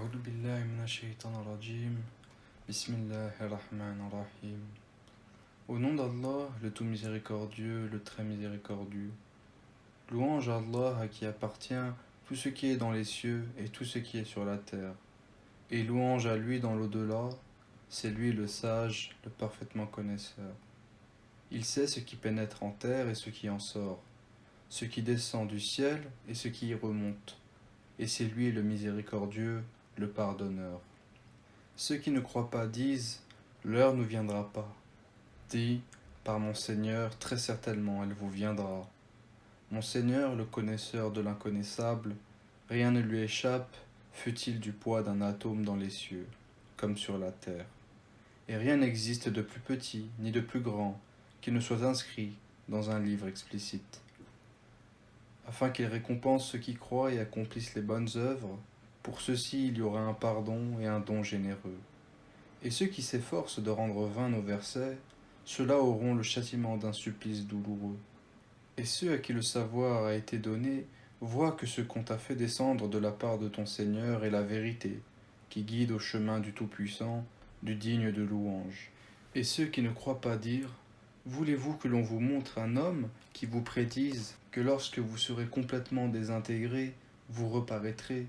أعوذ بالله من الشيطان الرجيم. بسم الله الرحمن الرحيم. Au nom d'Allah, le tout miséricordieux, le très miséricordieux. Louange à Allah à qui appartient tout ce qui est dans les cieux et tout ce qui est sur la terre. Et louange à lui dans l'au-delà, c'est lui le sage, le parfaitement connaisseur. Il sait ce qui pénètre en terre et ce qui en sort, ce qui descend du ciel et ce qui y remonte. Et c'est lui le miséricordieux, le pardonneur. Ceux qui ne croient pas disent, l'heure ne viendra pas. Dis, par mon Seigneur, très certainement elle vous viendra. Mon Seigneur, le connaisseur de l'inconnaissable, rien ne lui échappe, fût-il du poids d'un atome dans les cieux, comme sur la terre. Et rien n'existe de plus petit ni de plus grand qui ne soit inscrit dans un livre explicite. Afin qu'il récompense ceux qui croient et accomplissent les bonnes œuvres, pour ceux-ci il y aura un pardon et un don généreux. Et ceux qui s'efforcent de rendre vains nos versets, ceux-là auront le châtiment d'un supplice douloureux. Et ceux à qui le savoir a été donné voient que ce qu'on t'a fait descendre de la part de ton Seigneur est la vérité, qui guide au chemin du Tout-Puissant, du digne de louange. Et ceux qui ne croient pas dire, voulez-vous que l'on vous montre un homme qui vous prédise que lorsque vous serez complètement désintégré, vous reparaîtrez,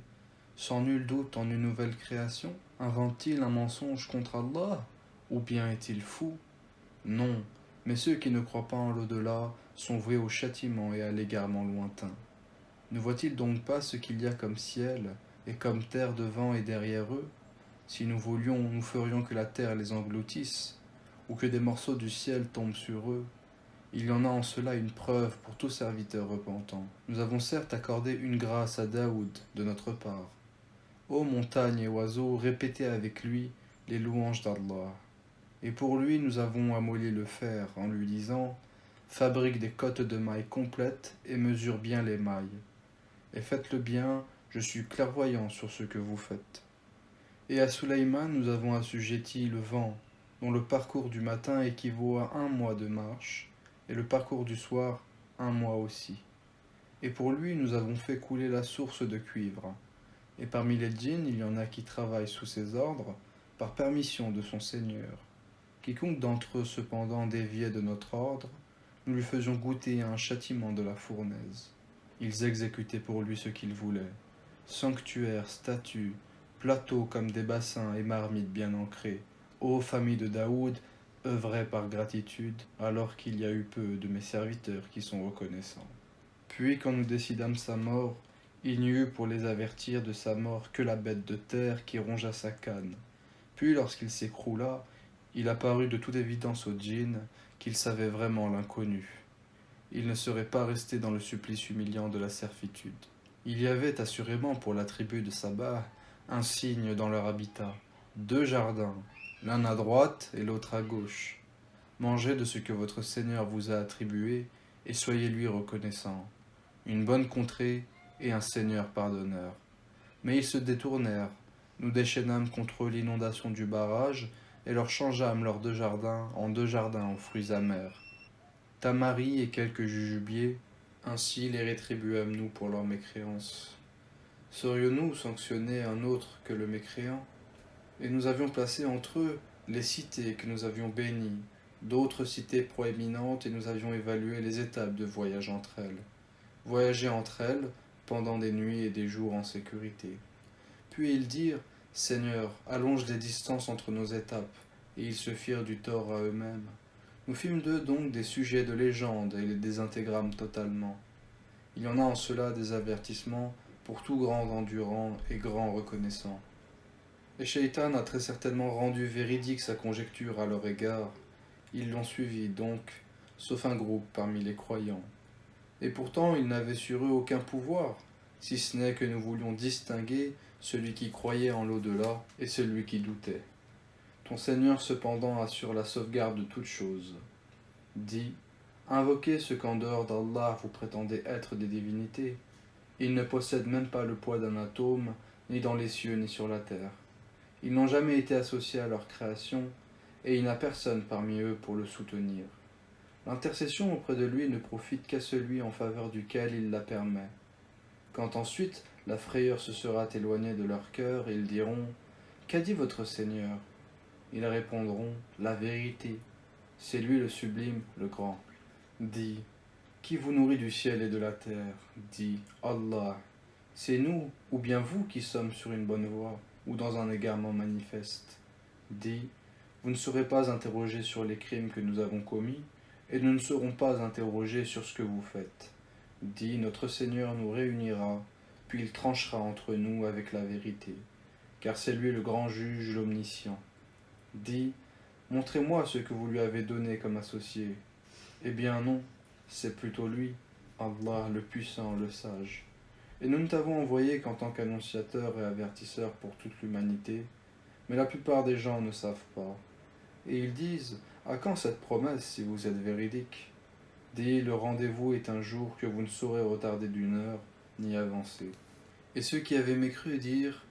sans nul doute en une nouvelle création? Invente-t-il un mensonge contre Allah? Ou bien est-il fou? Non, mais ceux qui ne croient pas en l'au-delà sont voués au châtiment et à l'égarement lointain. Ne voient-ils donc pas ce qu'il y a comme ciel et comme terre devant et derrière eux? Si nous voulions, nous ferions que la terre les engloutisse, ou que des morceaux du ciel tombent sur eux. Il y en a en cela une preuve pour tout serviteur repentant. Nous avons certes accordé une grâce à Daoud de notre part. Ô montagnes et oiseaux, répétez avec lui les louanges d'Allah. Et pour lui nous avons amolli le fer en lui disant, fabrique des cottes de mailles complètes et mesure bien les mailles. Et faites-le bien, je suis clairvoyant sur ce que vous faites. Et à Sulayman nous avons assujetti le vent, dont le parcours du matin équivaut à 1 mois de marche, et le parcours du soir 1 mois aussi. Et pour lui nous avons fait couler la source de cuivre. Et parmi les djinns, il y en a qui travaillent sous ses ordres, par permission de son Seigneur. Quiconque d'entre eux cependant déviait de notre ordre, nous lui faisions goûter à un châtiment de la fournaise. Ils exécutaient pour lui ce qu'ils voulaient. Sanctuaires, statues, plateaux comme des bassins et marmites bien ancrées. Ô famille de Daoud, œuvrez par gratitude, alors qu'il y a eu peu de mes serviteurs qui sont reconnaissants. Puis quand nous décidâmes sa mort, il n'y eut pour les avertir de sa mort que la bête de terre qui rongea sa canne. Puis lorsqu'il s'écroula, il apparut de toute évidence au djinn qu'il savait vraiment l'inconnu. Il ne serait pas resté dans le supplice humiliant de la servitude. Il y avait assurément pour la tribu de Sabah un signe dans leur habitat, 2 jardins, l'un à droite et l'autre à gauche. Mangez de ce que votre Seigneur vous a attribué et soyez lui reconnaissant. Une bonne contrée et un Seigneur pardonneur. Mais ils se détournèrent, nous déchaînâmes contre l'inondation du barrage et leur changeâmes leurs 2 jardins en 2 jardins aux fruits amers. Tamaris et quelques jujubiers, ainsi les rétribuâmes-nous pour leur mécréance. Serions-nous sanctionner un autre que le mécréant? Et nous avions placé entre eux les cités que nous avions bénies, d'autres cités proéminentes, et nous avions évalué les étapes de voyage entre elles. Voyager entre elles pendant des nuits et des jours en sécurité. Puis ils dirent, Seigneur, allonge des distances entre nos étapes, et ils se firent du tort à eux-mêmes. Nous fîmes d'eux donc des sujets de légende et les désintégrâmes totalement. Il y en a en cela des avertissements pour tout grand endurant et grand reconnaissant. Et Shaitan a très certainement rendu véridique sa conjecture à leur égard. Ils l'ont suivi donc, sauf un groupe parmi les croyants. Et pourtant ils n'avaient sur eux aucun pouvoir, si ce n'est que nous voulions distinguer celui qui croyait en l'au-delà et celui qui doutait. Ton Seigneur cependant assure la sauvegarde de toutes choses. Dis, invoquez ce qu'en dehors d'Allah vous prétendez être des divinités. Ils ne possèdent même pas le poids d'un atome, ni dans les cieux ni sur la terre. Ils n'ont jamais été associés à leur création, et il n'a personne parmi eux pour le soutenir. L'intercession auprès de lui ne profite qu'à celui en faveur duquel il la permet. Quand ensuite La frayeur se sera éloignée de leur cœur et ils diront: Qu'a dit votre Seigneur? Ils répondront: La vérité. C'est lui le sublime, le grand. Dis: Qui vous nourrit du ciel et de la terre? Dis: Allah. C'est nous, ou bien vous qui sommes sur une bonne voie, ou dans un égarement manifeste? Dis: Vous ne serez pas interrogés sur les crimes que nous avons commis, et nous ne serons pas interrogés sur ce que vous faites. Dis: Notre Seigneur nous réunira, puis il tranchera entre nous avec la vérité, car c'est lui le grand juge, l'omniscient. Dis: Montrez-moi ce que vous lui avez donné comme associé. Eh bien non, c'est plutôt lui, Allah le puissant, le sage. Et nous ne t'avons envoyé qu'en tant qu'annonciateur et avertisseur pour toute l'humanité, mais la plupart des gens ne savent pas. Et ils disent: À quand cette promesse si vous êtes véridique? Dis: Le rendez-vous est un jour que vous ne saurez retarder d'une heure, ni avancer. Et ceux qui avaient mécru dirent: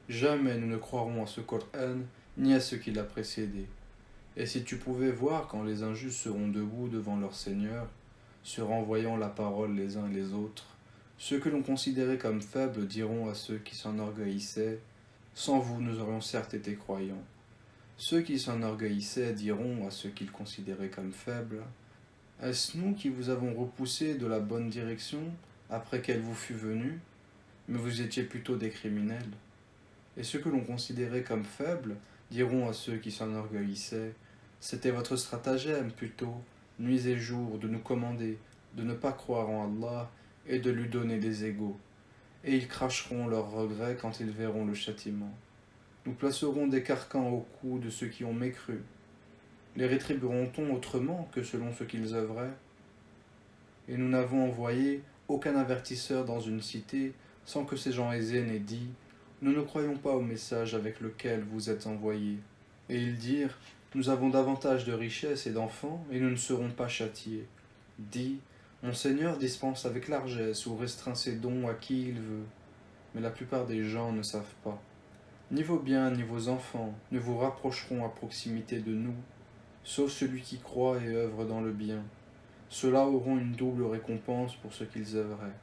Jamais nous ne croirons à ce Coran, ni à ce qui l'a précédé. Et si tu pouvais voir quand les injustes seront debout devant leur Seigneur, se renvoyant la parole les uns les autres, ceux que l'on considérait comme faibles diront à ceux qui s'enorgueillissaient: Sans vous, nous aurions certes été croyants. Ceux qui s'enorgueillissaient diront à ceux qu'ils considéraient comme faibles: Est-ce nous qui vous avons repoussé de la bonne direction après qu'elle vous fût venue? Mais vous étiez plutôt des criminels. Et ceux que l'on considérait comme faibles diront à ceux qui s'enorgueillissaient: C'était votre stratagème plutôt, nuit et jour, de nous commander, de ne pas croire en Allah et de lui donner des égaux. Et ils cracheront leurs regrets quand ils verront le châtiment. Nous placerons des carcans au cou de ceux qui ont mécru. Les rétribueront-on autrement que selon ce qu'ils œuvraient? Et nous n'avons envoyé aucun avertisseur dans une cité sans que ces gens aisés n'aient dit: Nous ne croyons pas au message avec lequel vous êtes envoyés. Et ils dirent: Nous avons davantage de richesses et d'enfants, et nous ne serons pas châtiés. Dis: Mon Seigneur dispense avec largesse ou restreint ses dons à qui il veut. Mais la plupart des gens ne savent pas. Ni vos biens ni vos enfants ne vous rapprocheront à proximité de nous, sauf celui qui croit et œuvre dans le bien. Ceux-là auront une double récompense pour ce qu'ils œuvraient,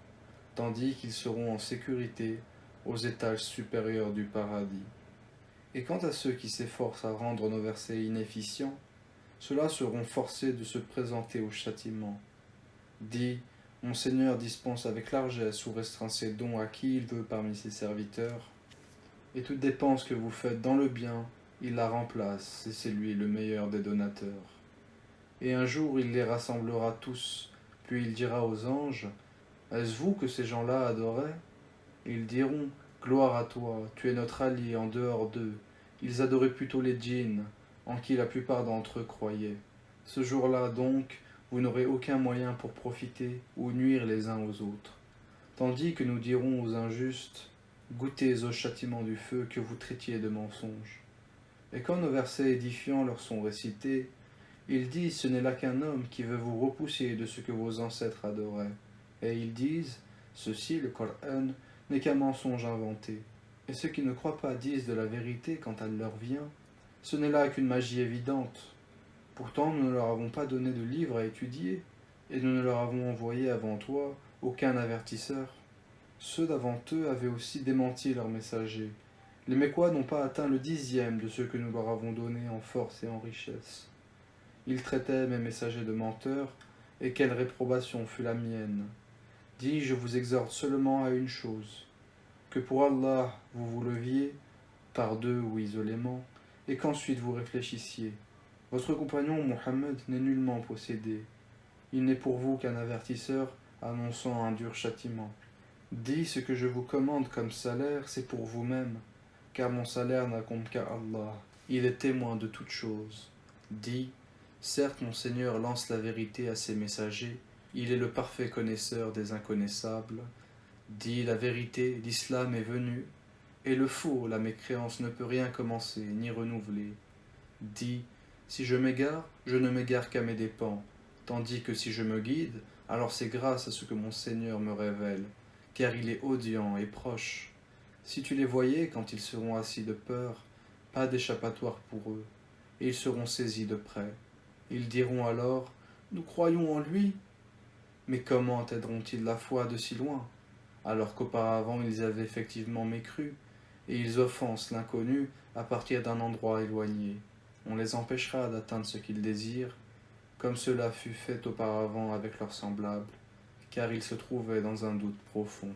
tandis qu'ils seront en sécurité aux étages supérieurs du paradis. Et quant à ceux qui s'efforcent à rendre nos versets inefficients, ceux-là seront forcés de se présenter au châtiment. Dis: Mon Seigneur dispense avec largesse ou restreint ses dons à qui il veut parmi ses serviteurs, et toute dépense que vous faites dans le bien, il la remplace, et c'est lui le meilleur des donateurs. Et un jour il les rassemblera tous, puis il dira aux anges: Est-ce vous que ces gens-là adoraient? Et ils diront: Gloire à toi, tu es notre allié en dehors d'eux. Ils adoraient plutôt les djinns, en qui la plupart d'entre eux croyaient. Ce jour-là donc, vous n'aurez aucun moyen pour profiter ou nuire les uns aux autres. Tandis que nous dirons aux injustes: Goûtez au châtiment du feu que vous traitiez de mensonge. Et quand nos versets édifiants leur sont récités, ils disent: Ce n'est là qu'un homme qui veut vous repousser de ce que vos ancêtres adoraient. Et ils disent: Ceci, le Coran, n'est qu'un mensonge inventé. Et ceux qui ne croient pas disent de la vérité quand elle leur vient: Ce n'est là qu'une magie évidente. Pourtant nous ne leur avons pas donné de livre à étudier, et nous ne leur avons envoyé avant toi aucun avertisseur. Ceux d'avant eux avaient aussi démenti leurs messagers. Les Mécois n'ont pas atteint le 10e de ce que nous leur avons donné en force et en richesse. Ils traitaient mes messagers de menteurs, et quelle réprobation fut la mienne. Dis: Je vous exhorte seulement à une chose, que pour Allah vous vous leviez, par deux ou isolément, et qu'ensuite vous réfléchissiez. Votre compagnon Mohammed n'est nullement possédé. Il n'est pour vous qu'un avertisseur annonçant un dur châtiment. Dis: Ce que je vous commande comme salaire, c'est pour vous-même, car mon salaire n'incombe qu'à Allah. Il est témoin de toutes choses. Dis: Certes, mon Seigneur lance la vérité à ses messagers, il est le parfait connaisseur des inconnaissables. Dis: La vérité, l'islam est venu, et le faux, la mécréance ne peut rien commencer ni renouveler. Dis: Si je m'égare, je ne m'égare qu'à mes dépens, tandis que si je me guide, alors c'est grâce à ce que mon Seigneur me révèle, car il est audient et proche. Si tu les voyais quand ils seront assis de peur, pas d'échappatoire pour eux, et ils seront saisis de près. Ils diront alors: Nous croyons en lui. Mais comment aideront-ils la foi de si loin? alors qu'auparavant ils avaient effectivement mécru, et ils offensent l'inconnu à partir d'un endroit éloigné. On les empêchera d'atteindre ce qu'ils désirent, comme cela fut fait auparavant avec leurs semblables, car ils se trouvaient dans un doute profond.